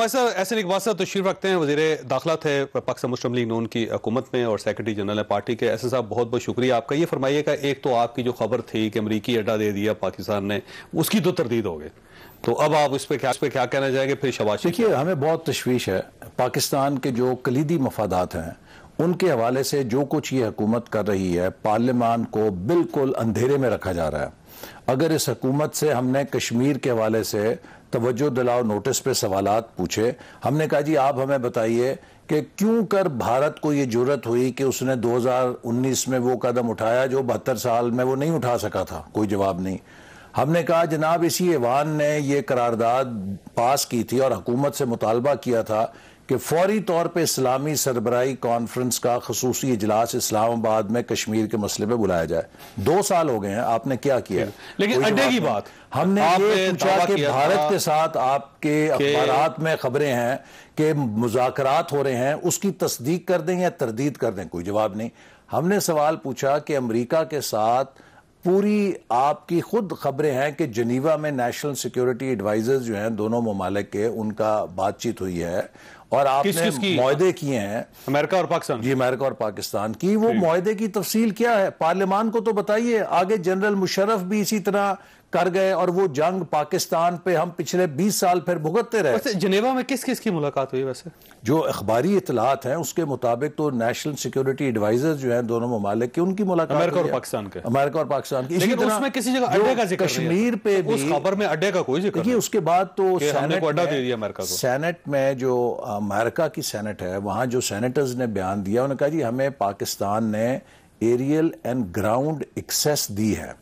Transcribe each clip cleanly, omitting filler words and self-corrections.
ऐसा ऐसे इकबाल साहब तशरीफ रखते हैं, वज़ीर दाखिला थे पाकिस्तान मुस्लिम लीग नून की हुकूमत में और सेक्रेटरी जनरल है पार्टी के। ऐसे साहब बहुत बहुत शुक्रिया आपका। ये फरमाइएगा, एक तो आपकी जो खबर थी कि अमरीकी अड्डा दे दिया पाकिस्तान ने, उसकी तो तरदीद हो गई, तो अब आप इस पर क्या कहना चाहेंगे? फिर शबाश। देखिए, हमें बहुत तशवीश है पाकिस्तान के जो कलीदी मफादात हैं उनके हवाले से। जो कुछ ये हुकूमत कर रही है, पार्लियामान को बिल्कुल अंधेरे में रखा जा रहा है। अगर इस हुकूमत से हमने कश्मीर के हवाले से तवज्जो दिलाओ नोटिस पे सवालात पूछे, हमने कहा जी आप हमें बताइए कि क्यों कर भारत को ये जुर्रत हुई कि उसने 2019 में वो कदम उठाया जो 72 साल में वो नहीं उठा सका था। कोई जवाब नहीं। हमने कहा जनाब इसी ऐवान ने ये करारदाद पास की थी और हुकूमत से मुतालबा किया था कि फौरी तौर पे इस्लामी सरबराही कॉन्फ्रेंस का खसूसी इजलास इस्लामाबाद में कश्मीर के मसले पे बुलाया जाए। 2 साल हो गए हैं, आपने क्या किया? लेकिन अड्डे की बात हमने ये पूछा कि भारत के साथ आपके अखबारात में खबरें हैं कि मुज़ाकरात हो रहे हैं, उसकी तस्दीक कर दें या तरदीद कर दें? कोई जवाब नहीं। हमने सवाल पूछा कि अमेरिका के साथ पूरी आपकी खुद खबरें हैं कि जनीवा में नेशनल सिक्योरिटी एडवाइजर्स जो हैं दोनों ममालिक के, उनका बातचीत हुई है और आपने मुआहदे किए हैं अमेरिका और पाकिस्तान। जी, अमेरिका और पाकिस्तान की। वो मुआहदे की तफसील क्या है? पार्लियामान को तो बताइए। आगे जनरल मुशर्रफ भी इसी तरह कर गए और वो जंग पाकिस्तान पे हम पिछले 20 साल फिर भुगतते रहे। वैसे जिनेवा में किस किस की मुलाकात हुई? वैसे जो अखबारी इतलात हैं उसके मुताबिक तो नेशनल सिक्योरिटी एडवाइजर्स जो हैं दोनों ममालिक की, उनकी मुलाकात अमेरिका और पाकिस्तान के। अमेरिका और पाकिस्तान की। लेकिन उसमें किसी जगह अड्डे का जिक्र कश्मीर पे भी उस खबर में अड्डे का कोई जिक्र देखिए। उसके बाद तो सेनेट अड्डा दे दिया अमेरिका को। सेनेट में जो अमेरिका की सेनेट है, वहां जो सेनेटर्स ने बयान दिया, उन्होंने कहा जी हमें पाकिस्तान ने एरियल एंड ग्राउंड एक्सेस दी है।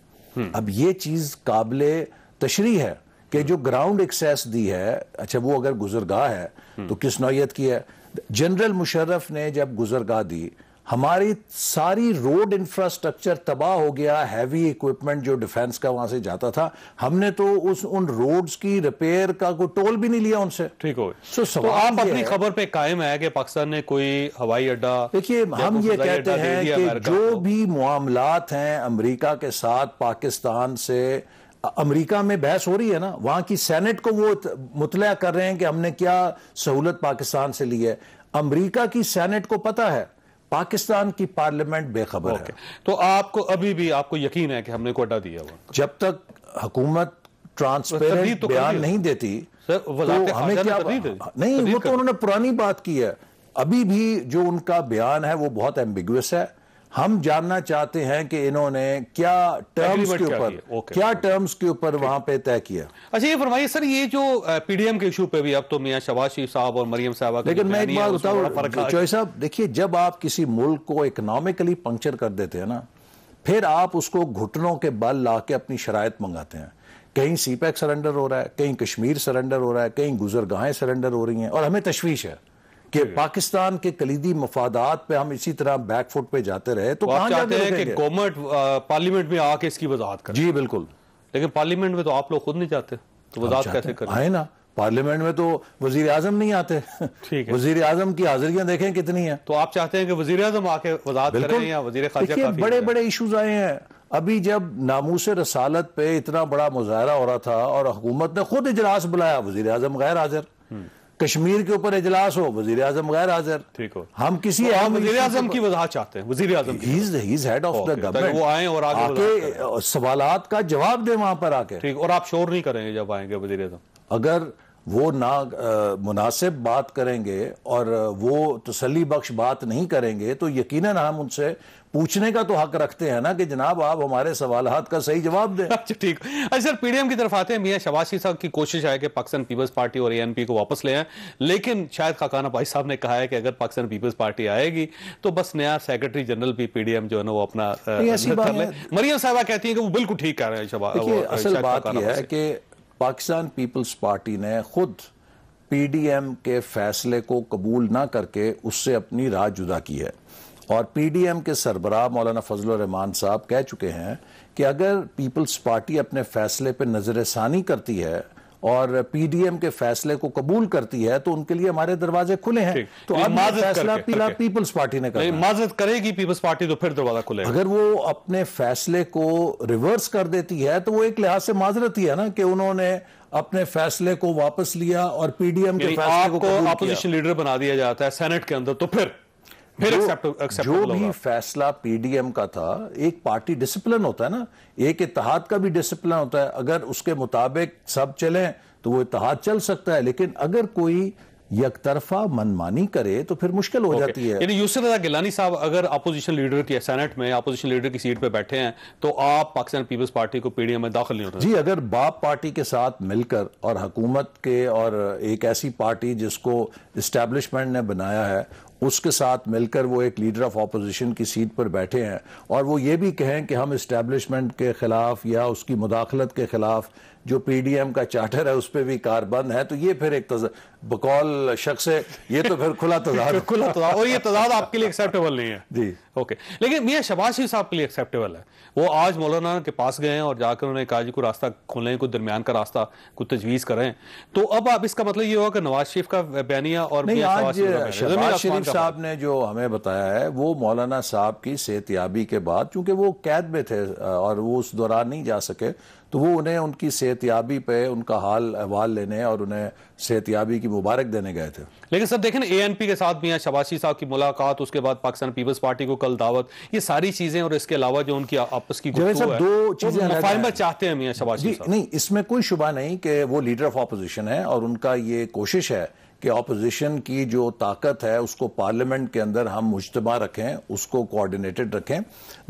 अब ये चीज काबिले तशरी है कि जो ग्राउंड एक्सेस दी है, अच्छा वो अगर गुजरगाह है तो किस नौयत की है? जनरल मुशर्रफ ने जब गुजरगाह दी, हमारी सारी रोड इंफ्रास्ट्रक्चर तबाह हो गया। हैवी इक्विपमेंट जो डिफेंस का वहां से जाता था, हमने तो उन रोड्स की रिपेयर का कोई टोल भी नहीं लिया उनसे। ठीक हो गए। तो आप अपनी खबर पे कायम है कि पाकिस्तान ने कोई हवाई अड्डा? देखिए, हम ये कहते हैं कि जो भी मामलात हैं अमेरिका के साथ, पाकिस्तान से अमेरिका में बहस हो रही है ना, वहां की सेनेट को वो मुतला कर रहे हैं कि हमने क्या सहूलत पाकिस्तान से ली है। अमेरिका की सेनेट को पता है, पाकिस्तान की पार्लियामेंट बेखबर है। तो आपको अभी भी आपको यकीन है कि हमने को अड्डा दिया हुआ? जब तक हुकूमत ट्रांसपेरेंट बयान नहीं देती तो हमें क्या नहीं, वो तो उन्होंने पुरानी बात की है। अभी भी जो उनका बयान है वो बहुत एम्बिगुअस है। हम जानना चाहते हैं कि इन्होंने क्या टर्म्स के ऊपर वहां पे तय किया। अच्छा, ये फरमाइए सर, ये जो पीडीएम के इशू पे भी अब तो मियां शहबाज शरीफ साहब और मरियम साहबा, लेकिन मैं एक बात बताऊं चौधरी साहब, देखिए जब आप किसी मुल्क को इकोनॉमिकली पंक्चर कर देते हैं ना, फिर आप उसको घुटनों के बल ला के अपनी शराइत मंगाते हैं। कहीं सीपैक सरेंडर हो रहा है, कहीं कश्मीर सरेंडर हो रहा है, कहीं गुजरगाहें सरेंडर हो रही हैं, और हमें तशवीश है कि पाकिस्तान के कलीदी मफादात पे हम इसी तरह बैकफुट पे जाते रहे। तो आप चाहते हैं कि गवर्नमेंट पार्लियामेंट में आके इसकी वजाहत करे? जी बिल्कुल। लेकिन पार्लियामेंट में तो आप लोग खुद नहीं जाते, तो वजाहत कैसे करें? आए ना, पार्लियामेंट में तो वजीर आजम नहीं आते। ठीक है, वजीर आजम की हाजिरियां देखें कितनी है। तो आप चाहते हैं कि वजीर आजम आके वजाहत करें या वजीर खारजा? बड़े बड़े इशूज आए हैं। अभी जब नामूस रसालत पे इतना बड़ा मुजाहरा हो रहा था और हुकूमत ने खुद इजलास बुलाया, वजीर आजम गैर हाजिर। कश्मीर के ऊपर इजलास हो, वजीर आजम गैर हाजिर। ठीक हो, हम किसी वजीर आजम की वजाहत चाहते हैं? वजीर आजम हेड ऑफ द गवर्नमेंट, वो आए और आके सवालात का जवाब दे वहां पर आके। ठीक, और आप शोर नहीं करेंगे जब आएंगे वजीर आजम? अगर वो ना मुनासिब बात करेंगे और वो तसल्ली बख्श बात नहीं करेंगे तो यकीनन हम उनसे पूछने का तो हक रखते हैं ना कि जनाब आप हमारे सवालात का सही जवाब दें। अच्छा ठीक। अच्छा सर, पीडीएम की तरफ आते हैं। मियां शहबाज शरीफ साहब की कोशिश है कि पाकिस्तान पीपल्स पार्टी और एएनपी को वापस ले आए, लेकिन शायद खाकाना भाई साहब ने कहा है कि अगर पाकिस्तान पीपल्स पार्टी आएगी तो बस नया सेक्रेटरी जनरल भी पीडीएम जो है ना वो अपना कर ले। मरियम साहबा कहती है कि वो बिल्कुल ठीक कह रहे हैं शहबाज। असल बात यह है कि पाकिस्तान पीपल्स पार्टी ने खुद पीडीएम के फैसले को कबूल ना करके उससे अपनी राह जुदा की है, और पीडीएम के सरबराह मौलाना फजलुर रहमान साहब कह चुके हैं कि अगर पीपल्स पार्टी अपने फैसले पर नजरसानी करती है और पीडीएम के फैसले को कबूल करती है तो उनके लिए हमारे दरवाजे खुले हैं। तो अब फैसला पीपल्स पार्टी ने करना, माजरत करेगी पीपल्स पार्टी तो फिर दरवाजा खुलेगा। अगर वो अपने फैसले को रिवर्स कर देती है तो वो एक लिहाज से माजरत ही है ना कि उन्होंने अपने फैसले को वापस लिया और पीडीएम के यानी फैसले को आपको कबूल किया। अपोजिशन लीडर बना दिया जाता है सेनेट के अंदर, तो फिर जो भी फैसला पीडीएम का था, एक पार्टी डिसिप्लिन होता है ना, एक इत्तेहाद का भी डिसिप्लिन होता है। अगर उसके मुताबिक सब चले तो वो इत्तेहाद चल सकता है, लेकिन अगर कोई यकतरफा मनमानी करे तो फिर मुश्किल हो जाती है। यानी यूसुफ रज़ा गिलानी साहब अगर अपोजिशन लीडर की सेनेट में अपोजिशन लीडर की सीट पे बैठे हैं तो आप पाकिस्तान पीपल्स पार्टी को पीडीएम में दाखिल नहीं होता? जी, अगर बाप पार्टी के साथ मिलकर और हुकूमत के और एक ऐसी पार्टी जिसको इस्टेब्लिशमेंट ने बनाया है उसके साथ मिलकर वो एक लीडर ऑफ ऑपोजिशन की सीट पर बैठे हैं और वो ये भी कहें कि हम इस्टेब्लिशमेंट के खिलाफ या उसकी मुदाखलत के खिलाफ जो पीडीएम का चार्टर है उस पर भी कारबंद है, तो ये फिर एक बकौल शख्स है, ये तो फिर खुला तज़ाद खुला तज़ाद, और ये तज़ाद आपके लिए एक्सेप्टेबल नहीं है। जी ओके, लेकिन मियां शहबाज शरीफ साहब के लिए एक्सेप्टेबल है। वो आज मौलाना के पास गए हैं और जाकर उन्होंने कहा जी कोई रास्ता खोलें, कोई दरमियान का रास्ता कोई तजवीज़ करें। तो अब आप इसका मतलब ये होगा कि नवाज शरीफ का बयानिया और नहीं, आज शहबाज शरीफ साहब ने जो हमें बताया है वो मौलाना साहब की सेहतयाबी के बाद, चूंकि वो कैद में थे और वो उस दौरान नहीं जा सके, तो वो उन्हें उनकी सेहतयाबी पे उनका हाल अहवाल लेने और उन्हें सेहतयाबी की मुबारक देने गए थे। लेकिन सर देखें ना, एएनपी के साथ मियां शहबाज शरीफ साहब की मुलाकात, उसके बाद पाकिस्तान पीपल्स पार्टी को कल दावत, ये सारी चीजें और इसके अलावा जो उनकी आपस की गुफ्तगू है, दो चीजें मुफाहिमत चाहते हैं मियां शहबाज शरीफ साहब। नहीं, इसमें कोई शुबा नहीं कि वो लीडर ऑफ ऑपोजिशन है और उनका ये कोशिश है कि ऑपोजिशन की जो ताकत है उसको पार्लियामेंट के अंदर हम मुज्तमा रखें, उसको कोऑर्डिनेटेड रखें।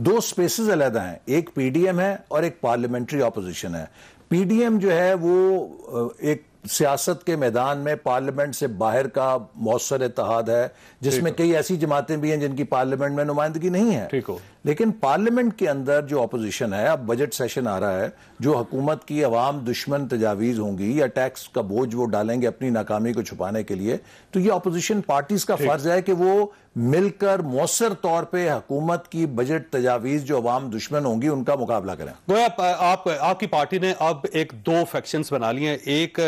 दो स्पेसेस अलग हैं, एक पीडीएम है और एक पार्लियामेंट्री ऑपोजिशन है। पीडीएम जो है वो एक सियासत के मैदान में पार्लियामेंट से बाहर का मौसर इत्तेहाद है, जिसमें कई ऐसी जमातें भी हैं जिनकी पार्लियामेंट में नुमाइंदगी नहीं है। ठीक हो, लेकिन पार्लियामेंट के अंदर जो अपोजिशन है, अब बजट सेशन आ रहा है, जो हुकूमत की अवाम दुश्मन तजावीज़ होंगी या टैक्स का बोझ वो डालेंगे अपनी नाकामी को छुपाने के लिए, तो ये अपोजिशन पार्टीज का फर्ज है कि वो मिलकर मौसर तौर पे हुकूमत की बजट तजावीज़ जो अवाम दुश्मन होंगी उनका मुकाबला करें। आपकी पार्टी ने अब एक दो फैक्शंस बना लिए हैं, एक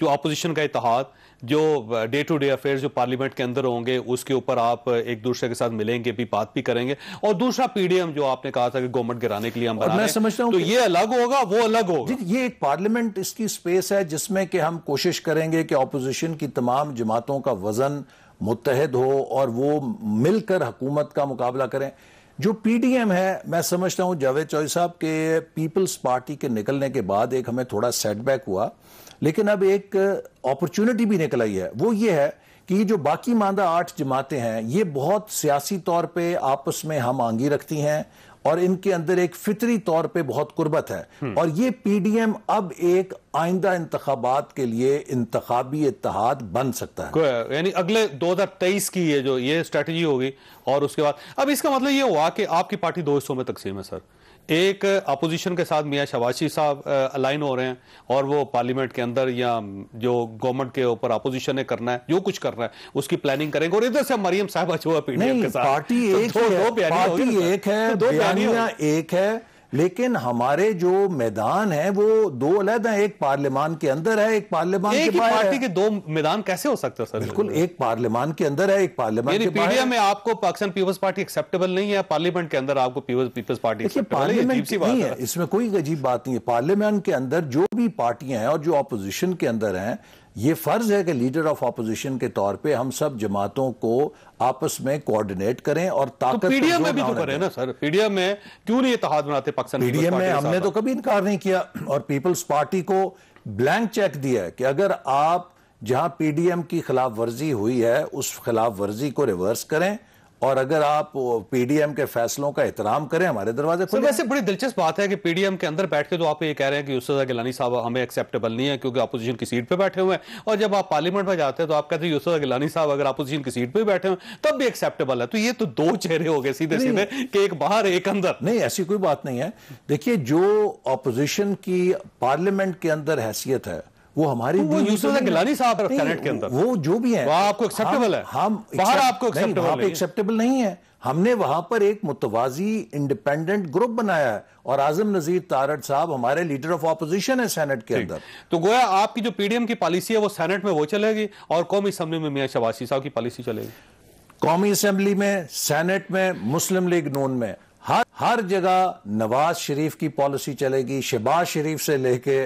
जो अपोजिशन का इत्तेहाद, जो डे टू डे अफेयर्स जो पार्लियामेंट के अंदर होंगे उसके ऊपर आप एक दूसरे के साथ मिलेंगे भी, बात भी करेंगे, और दूसरा पीडीएम जो आपने कहा था कि गवर्नमेंट गिराने के लिए हम बना रहे हैं, मैं समझता हूं तो ये अलग होगा, वो अलग होगा। ये एक पार्लियामेंट इसकी स्पेस है जिसमें कि हम कोशिश करेंगे कि ऑपोजिशन की तमाम जमातों का वजन मुत्तहद हो और वो मिलकर हुकूमत का मुकाबला करें। जो पीडीएम है, मैं समझता हूं जावेद चौधरी साहब के पीपल्स पार्टी के निकलने के बाद एक हमें थोड़ा सेटबैक हुआ, लेकिन अब एक अपॉर्चुनिटी भी निकल आई है। वो ये है कि ये जो बाकी मांदा 8 जमातें हैं, ये बहुत सियासी तौर पे आपस में हम आंगी रखती हैं और इनके अंदर एक फितरी तौर पे बहुत कुर्बत है, और ये पीडीएम अब एक आइंदा इंतखाबात के लिए इंतखाबी इत्तेहाद बन सकता है। यानी अगले 2023 की ये स्ट्रेटजी होगी। और उसके बाद अब इसका मतलब ये हुआ कि आपकी पार्टी दो हिस्सों में तकसीम है सर। एक अपोजिशन के साथ मियां शहबाज शरीफ साहब अलाइन हो रहे हैं और वो पार्लियामेंट के अंदर या जो गवर्नमेंट के ऊपर अपोजिशन ने करना है, जो कुछ करना है उसकी प्लानिंग करेंगे, और इधर से मरियम साहब जो है पीडीएम के साथ पार्टी एक है, बयानिया एक है, लेकिन हमारे जो मैदान है वो दो अलग हैं। एक पार्लियामान के अंदर है, एक पार्लियामान के बाहर है। पार्टी के दो मैदान कैसे हो सकते हैं सर? बिल्कुल, एक पार्लियामान के अंदर है, एक पार्लियामान के बाहर है। पीडीएम में आपको पाकिस्तान पीपल्स पार्टी एक्सेप्टेबल नहीं है, पार्लियामेंट के अंदर आपको पीपल्स पार्टी पार्लियामेंट नहीं है, इसमें कोई अजीब बात नहीं है। पार्लियामेंट के अंदर जो भी पार्टियां हैं और जो अपोजिशन के अंदर हैं, ये फर्ज है कि लीडर ऑफ ऑपोजिशन के तौर पे हम सब जमातों को आपस में कोऑर्डिनेट करें और ताकत। तो पीडीएम में भी तो करें ना सर, पीडीएम में क्यों नहीं इत्तेहाद बनाते पाकिस्तान? पीडीएम में हमने तो कभी इनकार नहीं किया और पीपल्स पार्टी को ब्लैंक चेक दिया है कि अगर आप जहां पीडीएम की खिलाफ वर्जी हुई है उस खिलाफ वर्जी को रिवर्स करें, और अगर आप पीडीएम के फैसलों का एहतराम करें, हमारे दरवाजे खुले। वैसे बड़ी दिलचस्प बात है कि पीडीएम के अंदर बैठ के तो आप ये कह रहे हैं कि यूसुफ रज़ा गिलानी साहब हमें एक्सेप्टेबल नहीं है क्योंकि अपोजिशन की सीट पे बैठे हुए हैं, और जब आप पार्लियामेंट में जाते हैं तो आप कहते हैं यूसुफ रज़ा गिलानी साहब अगर अपोजिशन की सीट पे बैठे हुए तब भी एक्सेप्टेबल है। तो ये तो दो चेहरे हो गए सीधे सीधे कि एक बाहर एक अंदर। नहीं, ऐसी कोई बात नहीं है। देखिए, जो अपोजिशन की पार्लियामेंट के अंदर हैसियत है वो हमारी यूसुफ रज़ा गिलानी साहब सेनेट के अंदर वो जो भी है आपको एक्सेप्टेबल है, हम बाहर आपको एक्सेप्टेबल नहीं है। हमने वहां पर एक मुतवाजी इंडिपेंडेंट ग्रुप बनाया है और आजम नजीर तारड़ साहब हमारे लीडर ऑफ ऑपोजिशन है सेनेट के अंदर। तो गोया आपकी जो पीडीएम की पॉलिसी है वो सेनेट में वो चलेगी और कौमी असेंबली में मियां शहबाज शरीफ साहब की पॉलिसी चलेगी। कौमी असेंबली में, सेनेट में, मुस्लिम लीग नून में, हर जगह नवाज शरीफ की पॉलिसी चलेगी। शहबाज शरीफ से लेके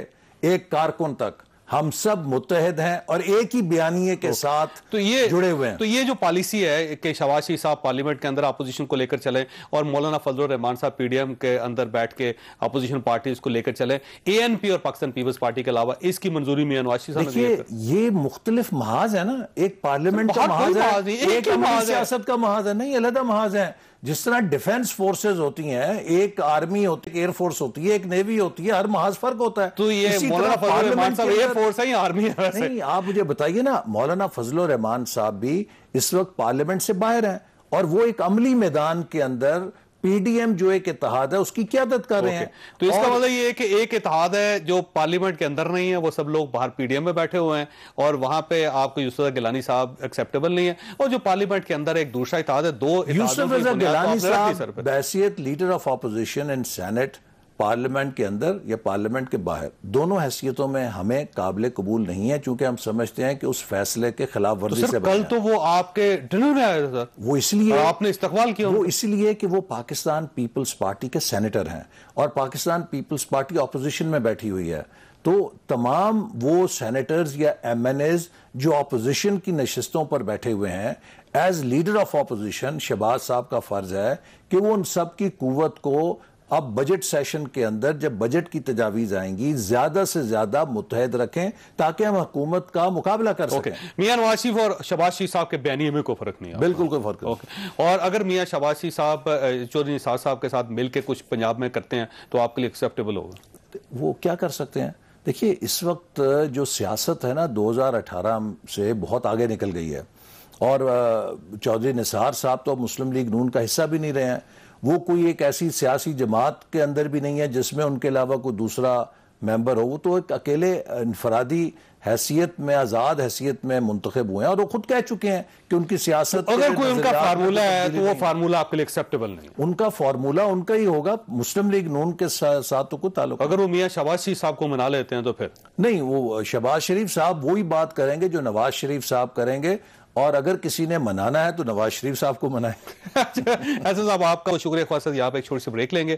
एक कारकुन तक हम सब मुत्तहिद हैं और एक ही बयानिए के साथ तो ये जुड़े हुए हैं। तो ये जो पॉलिसी है कि शहबाज शरीफ साहब पार्लियामेंट के अंदर अपोजिशन को लेकर चले और मौलाना फजलुर रहमान साहब पीडीएम के अंदर बैठ के अपोजिशन पार्टीज को लेकर चले, एएनपी और पाकिस्तान पीपल्स पार्टी के अलावा, इसकी मंजूरी मियां नवाज शरीफ साहब ने देखिए, ये मुख्तलिफ महाज है ना, एक पार्लियामेंट का महाज है, एक सियासत का महाज है, नहीं अलग महाज है। जिस तरह डिफेंस फोर्सेस होती हैं, एक आर्मी होती है, एयरफोर्स होती है, एक नेवी होती है, हर महाज फर्क होता है। तो ये मौलाना फजलुर रहमान साहब एयरफोर्स है या आर्मी है? नहीं, आप मुझे बताइए ना, मौलाना फजलुर रहमान साहब भी इस वक्त पार्लियामेंट से बाहर हैं और वो एक अमली मैदान के अंदर पीडीएम जो एक इत्तेहाद है उसकी क़यादत कर रहे हैं। तो इसका मतलब ये है कि एक इत्तेहाद है जो पार्लियामेंट के अंदर नहीं है, वो सब लोग बाहर पीडीएम में बैठे हुए हैं और वहां पे आपको यूसुफ गिलानी साहब एक्सेप्टेबल नहीं है, और जो पार्लियामेंट के अंदर एक दूसरा इत्तेहाद है, दो यूसुफ गिलानी साहब बहैसियत leader of opposition in senate, parliament के अंदर या पार्लियामेंट के बाहर, दोनों हैसियतों में हमें काबिल कबूल नहीं है, क्योंकि हम समझते हैं कि उस फैसले के खिलाफ वर्जी से कल तो वो आपके डिनर में आया था सर, वो इसलिए आपने इस्तकबाल किया, वो इसलिए कि वो पाकिस्तान पीपल्स पार्टी के सेनेटर हैं और पाकिस्तान पीपल्स पार्टी ऑपोजिशन में बैठी हुई है। तो तमाम वो सेनेटर्स या एमएनएज जो ऑपोजिशन की नशिस्तों पर बैठे हुए हैं, as leader of opposition Shehbaz साहब का फर्ज है कि वो उन सब की कुव्वत को अब बजट सेशन के अंदर जब बजट की तजावीज आएंगी ज्यादा से ज्यादा मुत्तहद रखें ताकि हम हुकूमत का मुकाबला कर सकें। मियां नवाज शरीफ और शहबाज शरीफ साहब के बयानिए में कोई फर्क नहीं है? बिल्कुल कोई फर्क नहीं। और अगर मियां शहबाज शरीफ साहब चौधरी निसार साहब के साथ मिलकर कुछ पंजाब में करते हैं तो आपके लिए एक्सेप्टेबल होगा? वो क्या कर सकते हैं? देखिए, इस वक्त जो सियासत है ना 2018 से बहुत आगे निकल गई है और चौधरी निसार साहब तो मुस्लिम लीग नून का हिस्सा भी नहीं रहे हैं। वो कोई एक ऐसी सियासी जमात के अंदर भी नहीं है जिसमें उनके अलावा कोई दूसरा मेंबर हो। वो तो एक अकेले इनफरादी हैसियत में, आज़ाद हैसियत में मुंतखब हुए हैं और वो खुद कह चुके हैं कि उनकी सियासत तो अगर कोई उनका फार्मूला है तो वो फार्मूला आपके लिए एक्सेप्टेबल नहीं? उनका फार्मूला उनका ही होगा, मुस्लिम लीग नून के साथ तो कोई ताल्लुक। अगर वो मियां शहबाज शरीफ साहब को मना लेते हैं तो फिर नहीं, वो शहबाज शरीफ साहब वही बात करेंगे जो नवाज शरीफ साहब करेंगे, और अगर किसी ने मनाना है तो नवाज शरीफ साहब को मनाए। ऐसा साहब, आपका शुक्रिया ख्वासा, यहाँ पे एक छोटी सी ब्रेक लेंगे।